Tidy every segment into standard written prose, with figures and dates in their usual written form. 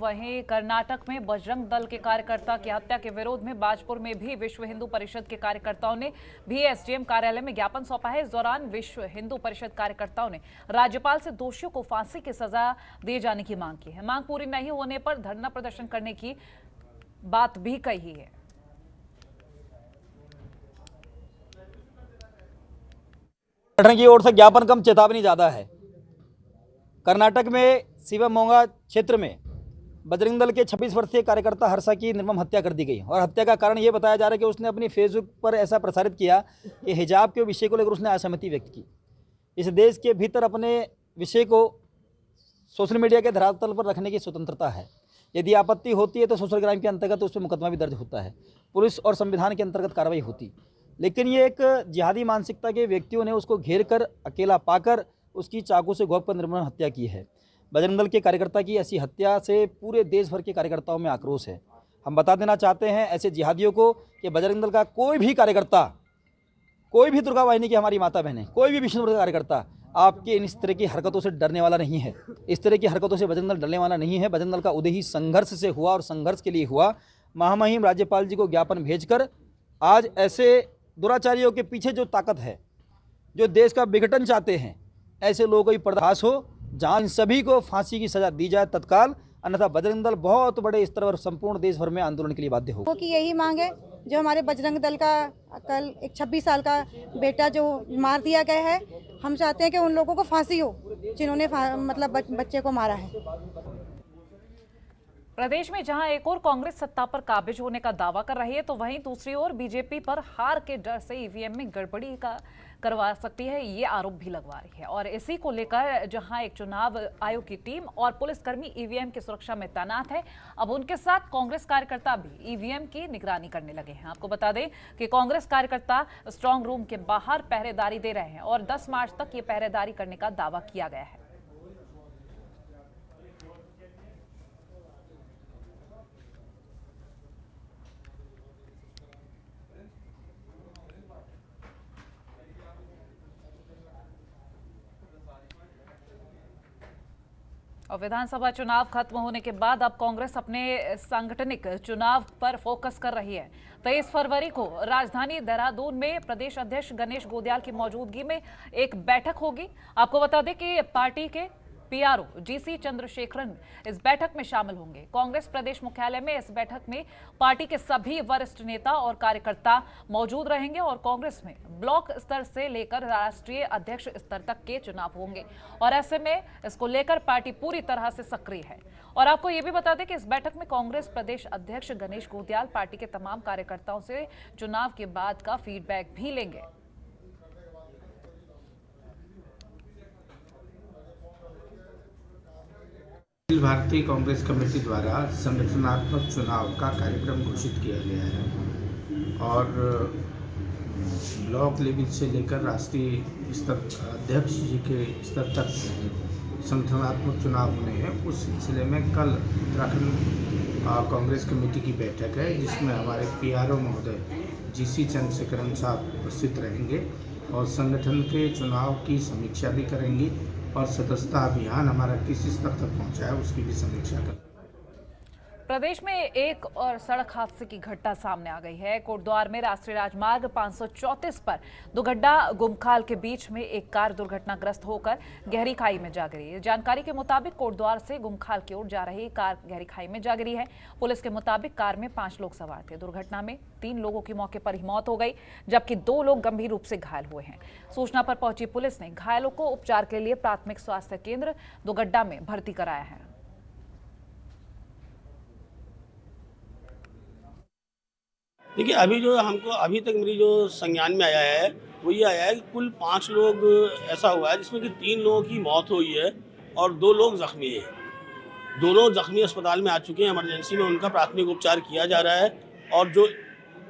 वहीं कर्नाटक में बजरंग दल के कार्यकर्ता की हत्या के विरोध में बाजपुर में भी विश्व हिंदू परिषद के कार्यकर्ताओं ने भी एसडीएम कार्यालय में ज्ञापन सौंपा है। इस दौरान विश्व हिंदू परिषद कार्यकर्ताओं ने राज्यपाल से दोषियों को फांसी की सजा दिए जाने की मांग की है। मांग पूरी नहीं होने पर धरना प्रदर्शन करने की बात भी कही है। संगठन की ओर से ज्ञापन कम चेतावनी ज्यादा है। कर्नाटक में शिवमोगा क्षेत्र में बजरंग दल के 26 वर्षीय कार्यकर्ता हर्षा की निर्मम हत्या कर दी गई और हत्या का कारण ये बताया जा रहा है कि उसने अपनी फेसबुक पर ऐसा प्रसारित किया कि हिजाब के विषय को लेकर उसने असहमति व्यक्त की। इस देश के भीतर अपने विषय को सोशल मीडिया के धरातल पर रखने की स्वतंत्रता है। यदि आपत्ति होती है तो सोशल क्राइम के अंतर्गत उस पर मुकदमा भी दर्ज होता है, पुलिस और संविधान के अंतर्गत कार्रवाई होती। लेकिन ये एक जिहादी मानसिकता के व्यक्तियों ने उसको घेर कर अकेला पाकर उसकी चाकू से घोंप कर निर्मम हत्या की है। बजरंग दल के कार्यकर्ता की ऐसी हत्या से पूरे देश भर के कार्यकर्ताओं में आक्रोश है। हम बता देना चाहते हैं ऐसे जिहादियों को कि बजरंग दल का कोई भी कार्यकर्ता, कोई भी दुर्गा वाहिनी की हमारी माता बहनें, कोई भी विष्णु का कार्यकर्ता आपके इस तरह की हरकतों से डरने वाला नहीं है। इस तरह की हरकतों से बजरंग दल डरने वाला नहीं है। बजरंग दल का उदय ही संघर्ष से हुआ और संघर्ष के लिए हुआ। महामहिम राज्यपाल जी को ज्ञापन भेजकर आज ऐसे दुराचारियों के पीछे जो ताकत है, जो देश का विघटन चाहते हैं, ऐसे लोगों की पर्दाफाश हो, जहां इन सभी को फांसी की सजा दी जाए तत्काल, अन्यथा बजरंग दल बहुत बड़े स्तर पर संपूर्ण देश भर में आंदोलन के लिए बाध्य होगा। कि यही मांग है जो हमारे बजरंग दल का कल एक 26 साल का बेटा जो मार दिया गया है, हम चाहते हैं कि उन लोगों को फांसी हो जिन्होंने मतलब बच्चे को मारा है। प्रदेश में जहां एक और कांग्रेस सत्ता पर काबिज होने का दावा कर रही है, तो वहीं दूसरी ओर बीजेपी पर हार के डर से ईवीएम में गड़बड़ी का करवा सकती है, ये आरोप भी लगवा रही है। और इसी को लेकर जहां एक चुनाव आयोग की टीम और पुलिसकर्मी ईवीएम की सुरक्षा में तैनात है, अब उनके साथ कांग्रेस कार्यकर्ता भी ईवीएम की निगरानी करने लगे हैं। आपको बता दें कि कांग्रेस कार्यकर्ता स्ट्रांग रूम के बाहर पहरेदारी दे रहे हैं और 10 मार्च तक ये पहरेदारी करने का दावा किया गया है। और विधानसभा चुनाव खत्म होने के बाद अब कांग्रेस अपने सांगठनिक चुनाव पर फोकस कर रही है। 23 फरवरी को राजधानी देहरादून में प्रदेश अध्यक्ष गणेश गोदियाल की मौजूदगी में एक बैठक होगी। आपको बता दें कि पार्टी के पीआरओ जीसी चंद्रशेखरन इस बैठक में शामिल होंगे। कांग्रेस प्रदेश मुख्यालय में इस बैठक में पार्टी के सभी वरिष्ठ नेता और कार्यकर्ता मौजूद रहेंगे और कांग्रेस में ब्लॉक स्तर से लेकर राष्ट्रीय अध्यक्ष स्तर तक के चुनाव होंगे और ऐसे में इसको लेकर पार्टी पूरी तरह से सक्रिय है। और आपको ये भी बता दें कि इस बैठक में कांग्रेस प्रदेश अध्यक्ष गणेश गोदियाल पार्टी के तमाम कार्यकर्ताओं से चुनाव के बाद का फीडबैक भी लेंगे। अखिल भारतीय कांग्रेस कमेटी द्वारा संगठनात्मक चुनाव का कार्यक्रम घोषित किया गया है और ब्लॉक लेवल से लेकर राष्ट्रीय स्तर अध्यक्ष जी के स्तर तक संगठनात्मक चुनाव होने हैं। उस सिलसिले में कल उत्तराखंड कांग्रेस कमेटी की बैठक है, जिसमें हमारे पीआरओ महोदय जीसी चंद्रशेखरन साहब उपस्थित रहेंगे और संगठन के चुनाव की समीक्षा भी करेंगी और सदस्यता अभियान हमारा किस स्तर तक पहुंचा है उसकी भी समीक्षा कर। प्रदेश में एक और सड़क हादसे की घटना सामने आ गई है। कोटद्वार में राष्ट्रीय राजमार्ग 534 पर दुगड्डा गुमखाल के बीच में एक कार दुर्घटनाग्रस्त होकर गहरी खाई में जा गिरी। जानकारी के मुताबिक कोटद्वार से गुमखाल की ओर जा रही कार गहरी खाई में जा गिरी है। पुलिस के मुताबिक कार में 5 लोग सवार थे। दुर्घटना में 3 लोगों की मौके पर ही मौत हो गई, जबकि 2 लोग गंभीर रूप से घायल हुए हैं। सूचना पर पहुंची पुलिस ने घायलों को उपचार के लिए प्राथमिक स्वास्थ्य केंद्र दुगड्डा में भर्ती कराया है। देखिए, अभी जो हमको अभी तक मेरी जो संज्ञान में आया है वो ये आया है कि कुल 5 लोग ऐसा हुआ है जिसमें कि 3 लोगों की मौत हुई है और 2 लोग जख्मी हैं। दोनों जख्मी अस्पताल में आ चुके हैं। इमरजेंसी में उनका प्राथमिक उपचार किया जा रहा है और जो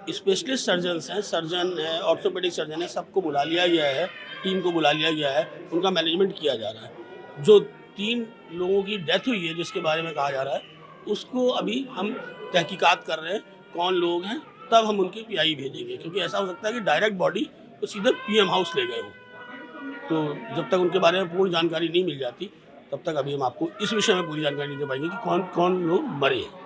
स्पेशलिस्ट सर्जन्स हैं, सर्जन है, ऑर्थोपेडिक सर्जन है, सबको बुला लिया गया है, टीम को बुला लिया गया है, उनका मैनेजमेंट किया जा रहा है। जो 3 लोगों की डेथ हुई है जिसके बारे में कहा जा रहा है उसको अभी हम तहकीकात कर रहे हैं कौन लोग हैं, तब हम उनकी पीआई भेजेंगे, क्योंकि ऐसा हो सकता है कि डायरेक्ट बॉडी तो सीधे पीएम हाउस ले गए हो, तो जब तक उनके बारे में पूर्ण जानकारी नहीं मिल जाती तब तक अभी हम आपको इस विषय में पूरी जानकारी नहीं दे पाएंगे कि कौन कौन लोग मरे हैं।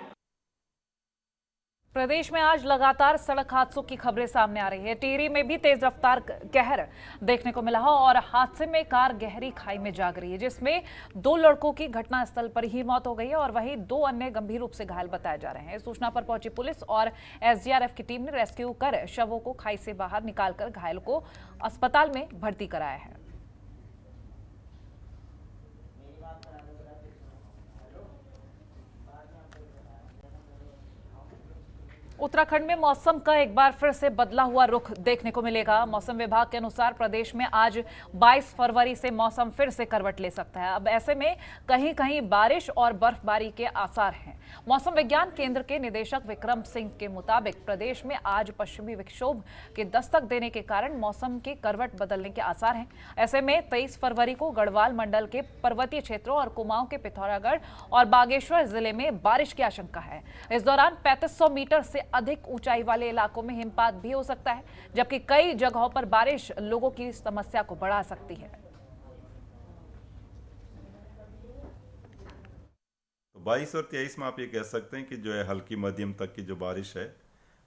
प्रदेश में आज लगातार सड़क हादसों की खबरें सामने आ रही है। टिहरी में भी तेज रफ्तार कहर देखने को मिला और हादसे में कार गहरी खाई में जा गिरी है, जिसमें 2 लड़कों की घटनास्थल पर ही मौत हो गई है और वहीं 2 अन्य गंभीर रूप से घायल बताए जा रहे हैं। सूचना पर पहुंची पुलिस और एसडीआरएफ की टीम ने रेस्क्यू कर शवों को खाई से बाहर निकालकर घायलों को अस्पताल में भर्ती कराया है। उत्तराखंड में मौसम का एक बार फिर से बदला हुआ रुख देखने को मिलेगा। मौसम विभाग के अनुसार प्रदेश में आज 22 फरवरी से मौसम फिर से करवट ले सकता है। अब ऐसे में कहीं कहीं बारिश और बर्फबारी के आसार हैं। मौसम विज्ञान केंद्र के निदेशक विक्रम सिंह के मुताबिक प्रदेश में आज पश्चिमी विक्षोभ के दस्तक देने के कारण मौसम के करवट बदलने के आसार हैं। ऐसे में 23 फरवरी को गढ़वाल मंडल के पर्वतीय क्षेत्रों और कुमाऊं के पिथौरागढ़ और बागेश्वर जिले में बारिश की आशंका है। इस दौरान 3500 मीटर से अधिक ऊंचाई वाले इलाकों में हिमपात भी हो सकता है, जबकि कई जगहों पर बारिश लोगों की समस्या को बढ़ा सकती है। 22 और 23 में आप ये कह सकते हैं कि जो है हल्की मध्यम तक की जो बारिश है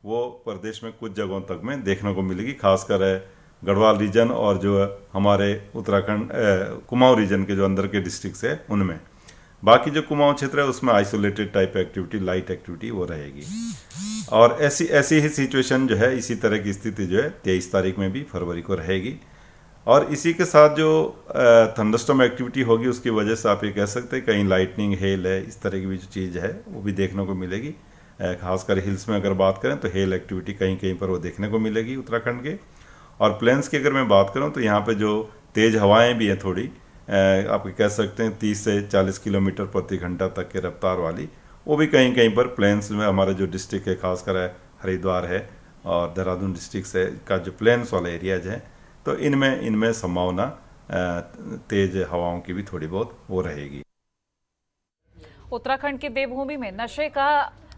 वो प्रदेश में कुछ जगहों तक में देखने को मिलेगी, खासकर गढ़वाल रीजन और जो हमारे उत्तराखंड कुमाऊं रीजन के जो अंदर के डिस्ट्रिक्ट्स है उनमें। बाकी जो कुमाऊं क्षेत्र है उसमें isolated type activity, light activity वो रहेगी। और ऐसी ही सिचुएशन जो है, इसी तरह की स्थिति जो है 23 तारीख में भी फरवरी को रहेगी। और इसी के साथ जो थंडरस्टॉर्म एक्टिविटी होगी उसकी वजह से आप ये कह सकते हैं कहीं लाइटनिंग, हेल है, इस तरह की भी जो चीज़ है वो भी देखने को मिलेगी। खासकर हिल्स में अगर बात करें तो हेल एक्टिविटी कहीं कहीं पर वो देखने को मिलेगी उत्तराखंड के। और प्लेन्स की अगर मैं बात करूँ तो यहाँ पे जो तेज़ हवाएं भी हैं थोड़ी, आप कह सकते हैं 30 से 40 किलोमीटर प्रति घंटा तक के रफ्तार वाली, वो भी कहीं कहीं पर प्लेन्स में हमारे जो डिस्ट्रिक्ट है, खासकर हरिद्वार है और देहरादून डिस्ट्रिक्ट है का जो प्लेन्स वाला एरियाज है, तो इनमें संभावना तेज हवाओं की भी थोड़ी बहुत वो रहेगी। उत्तराखंड की देवभूमि में नशे का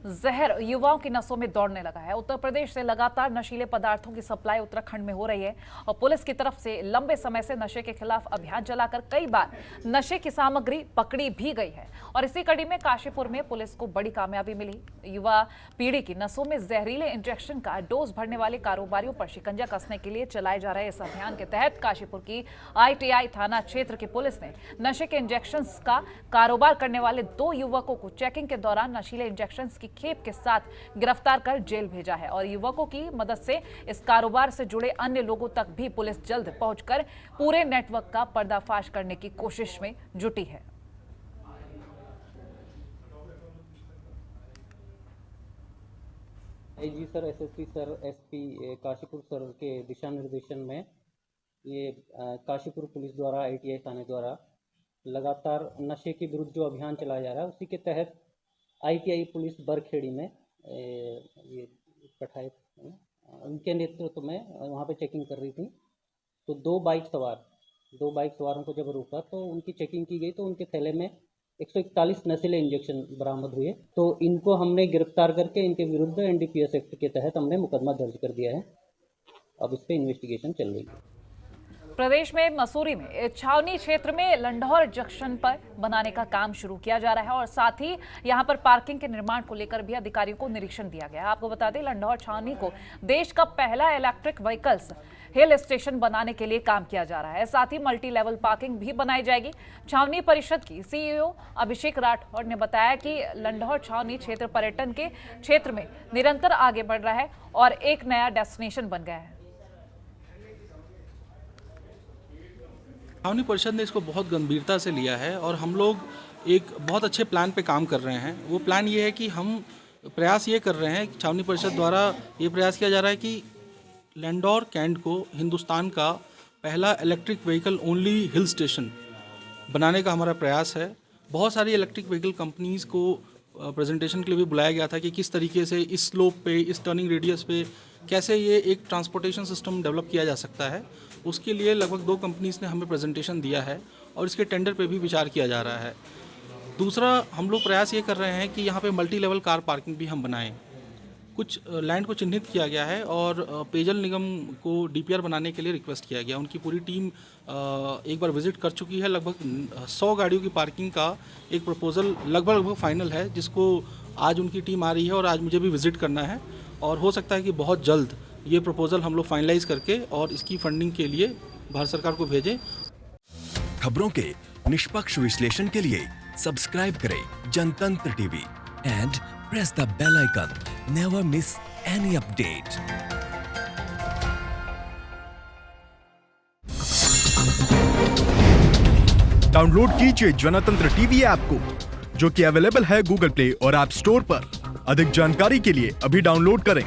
जहर युवाओं की नसों में दौड़ने लगा है। उत्तर प्रदेश से लगातार नशीले पदार्थों की सप्लाई उत्तराखंड में हो रही है और पुलिस की तरफ से लंबे समय से नशे के खिलाफ अभियान चलाकर कई बार नशे की सामग्री पकड़ी भी गई है। और इसी कड़ी में काशीपुर में पुलिस को बड़ी कामयाबी मिली। युवा पीढ़ी की नसों में जहरीले इंजेक्शन का डोज भरने वाले कारोबारियों पर शिकंजा कसने के लिए चलाए जा रहे इस अभियान के तहत काशीपुर की ITI थाना क्षेत्र की पुलिस ने नशे के इंजेक्शन का कारोबार करने वाले 2 युवकों को चेकिंग के दौरान नशीले इंजेक्शन की खेप के साथ गिरफ्तार कर जेल भेजा है। और युवकों की मदद से इस कारोबार से जुड़े अन्य लोगों तक भी पुलिस जल्द पहुंचकर पूरे नेटवर्क का पर्दाफाश करने की कोशिश में जुटी है। AG sir, SSP sir, SP Kashipur sir के दिशा निर्देशन में ये काशीपुर पुलिस द्वारा ITI थाने द्वारा लगातार नशे के विरुद्ध जो अभियान चलाया जा रहा है, उसी के तहत ITI पुलिस बरखेड़ी में ये पठायत उनके नेतृत्व में वहाँ पे चेकिंग कर रही थी। तो 2 बाइक सवारों को जब रोका तो उनकी चेकिंग की गई तो उनके थैले में 141 नशीले इंजेक्शन बरामद हुए। तो इनको हमने गिरफ्तार करके इनके विरुद्ध NDPS एक्ट के तहत हमने मुकदमा दर्ज कर दिया है। अब इस पर इन्वेस्टिगेशन चल रही है। प्रदेश में मसूरी में छावनी क्षेत्र में लंढौर जंक्शन पर बनाने का काम शुरू किया जा रहा है और साथ ही यहां पर पार्किंग के निर्माण को लेकर भी अधिकारियों को निरीक्षण दिया गया है। आपको बता दें, लंढौर छावनी को देश का पहला इलेक्ट्रिक व्हीकल्स हिल स्टेशन बनाने के लिए काम किया जा रहा है। साथ ही मल्टी लेवल पार्किंग भी बनाई जाएगी। छावनी परिषद की CEO अभिषेक राठौर ने बताया कि लंढौर छावनी क्षेत्र पर्यटन के क्षेत्र में निरंतर आगे बढ़ रहा है और एक नया डेस्टिनेशन बन गया है। छावनी परिषद ने इसको बहुत गंभीरता से लिया है और हम लोग एक बहुत अच्छे प्लान पे काम कर रहे हैं। वो प्लान ये है कि हम प्रयास ये कर रहे हैं, छावनी परिषद द्वारा ये प्रयास किया जा रहा है कि लंढौर कैंट को हिंदुस्तान का पहला electric vehicle only hill station बनाने का हमारा प्रयास है। बहुत सारी इलेक्ट्रिक व्हीकल कंपनीज़ को प्रेजेंटेशन के लिए भी बुलाया गया था कि किस तरीके से इस स्लोप पे, इस टर्निंग रेडियस पे कैसे ये एक ट्रांसपोर्टेशन सिस्टम डेवलप किया जा सकता है। उसके लिए लगभग 2 कंपनीज़ ने हमें प्रेजेंटेशन दिया है और इसके टेंडर पे भी विचार किया जा रहा है। दूसरा, हम लोग प्रयास ये कर रहे हैं कि यहाँ पे मल्टी लेवल कार पार्किंग भी हम बनाएं। कुछ लैंड को चिन्हित किया गया है और पेयजल निगम को डीपीआर बनाने के लिए रिक्वेस्ट किया गया। उनकी पूरी टीम एक बार विजिट कर चुकी है। लगभग 100 गाड़ियों की पार्किंग का एक प्रपोजल लगभग फाइनल है, जिसको आज उनकी टीम आ रही है और आज मुझे भी विजिट करना है और हो सकता है कि बहुत जल्द ये प्रपोजल हम लोग फाइनलाइज करके और इसकी फंडिंग के लिए भारत सरकार को भेजें। खबरों के निष्पक्ष विश्लेषण के लिए सब्सक्राइब करें Jantantra TV and press the bell icon. Never miss any update. Download कीजिए जनतंत्र टीवी ऐप को, जो कि अवेलेबल है गूगल प्ले और ऐप स्टोर पर। अधिक जानकारी के लिए अभी डाउनलोड करें।